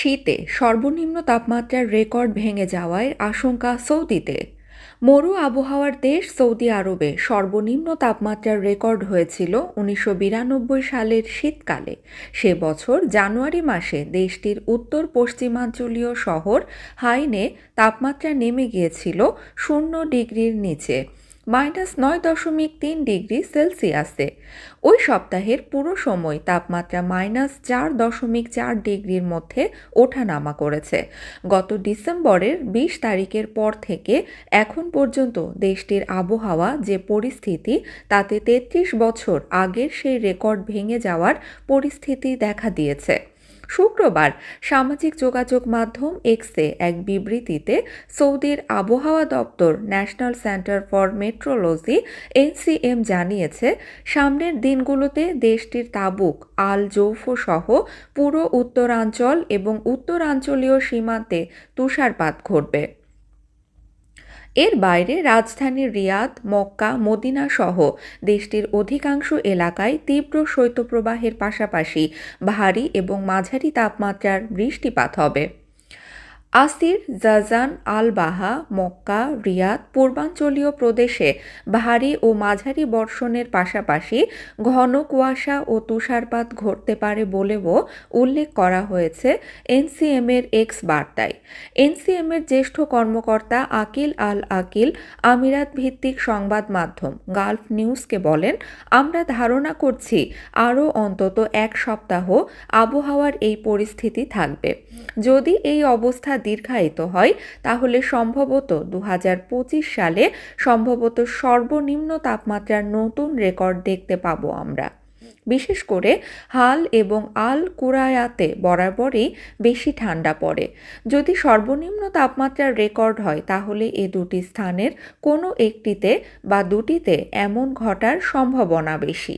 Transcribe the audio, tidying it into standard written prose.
শীতে সর্বনিম্ন তাপমাত্রার রেকর্ড ভেঙে যাওয়ার আশঙ্কা সৌদিতে। মরু আবহাওয়ার দেশ সৌদি আরবে সর্বনিম্ন তাপমাত্রার রেকর্ড হয়েছিল ১৯৯২ সালের শীতকালে। সে বছর জানুয়ারি মাসে দেশটির উত্তর পশ্চিমাঞ্চলীয় শহর হাইনে তাপমাত্রা নেমে গিয়েছিল 0 ডিগ্রির নিচে, -৯.৩ ডিগ্রি সেলসিয়াসে। ওই সপ্তাহের পুরো সময় তাপমাত্রা -৪.৪ ডিগ্রির মধ্যে ওঠানামা করেছে। গত ডিসেম্বরের ২০ তারিখের পর থেকে এখন পর্যন্ত দেশটির আবহাওয়া যে পরিস্থিতি, তাতে ৩৩ বছর আগের সেই রেকর্ড ভেঙে যাওয়ার পরিস্থিতি দেখা দিয়েছে। শুক্রবার সামাজিক যোগাযোগ মাধ্যম এক্সে এক বিবৃতিতে সৌদির আবহাওয়া দপ্তর national centre for metrology NCM জানিয়েছে, সামনের দিনগুলোতে দেশটির তাবুক, আল জৌফ সহ পুরো উত্তরাঞ্চল এবং উত্তরাঞ্চলীয় সীমান্তে তুষারপাত ঘটবে। এর বাইরে রাজধানী রিয়াদ, মক্কা, মদিনা সহ দেশটির অধিকাংশ এলাকায় তীব্র শৈত্যপ্রবাহের পাশাপাশি ভারী এবং মাঝারি তাপমাত্রার বৃষ্টিপাত হবে। আসির, জাজান, আল বাহা, মক্কা, রিয়াদ পূর্বাঞ্চলীয় প্রদেশে ভারী ও মাঝারি বর্ষণের পাশাপাশি ঘন কুয়াশা ও তুষারপাত ঘটতে পারে বলেও উল্লেখ করা হয়েছে এনসিএমের এক্স বার্তায়। এনসিএমের জ্যেষ্ঠ কর্মকর্তা আকিল আল আকিল আমিরাত ভিত্তিক সংবাদ মাধ্যম গালফ নিউজকে বলেন, আমরা ধারণা করছি আরও অন্তত এক সপ্তাহ আবহাওয়ার এই পরিস্থিতি থাকবে। যদি এই অবস্থা দীর্ঘায়িত হয় তাহলে সম্ভবত ২০২৫ সালে সম্ভবত সর্বনিম্ন তাপমাত্রার নতুন রেকর্ড দেখতে পাবো আমরা। বিশেষ করে হাল এবং আল কুরায়াতে বরাবরই বেশি ঠান্ডা পড়ে। যদি সর্বনিম্ন তাপমাত্রার রেকর্ড হয় তাহলে এ দুটি স্থানের কোনো একটিতে বা দুটিতে এমন ঘটার সম্ভাবনা বেশি।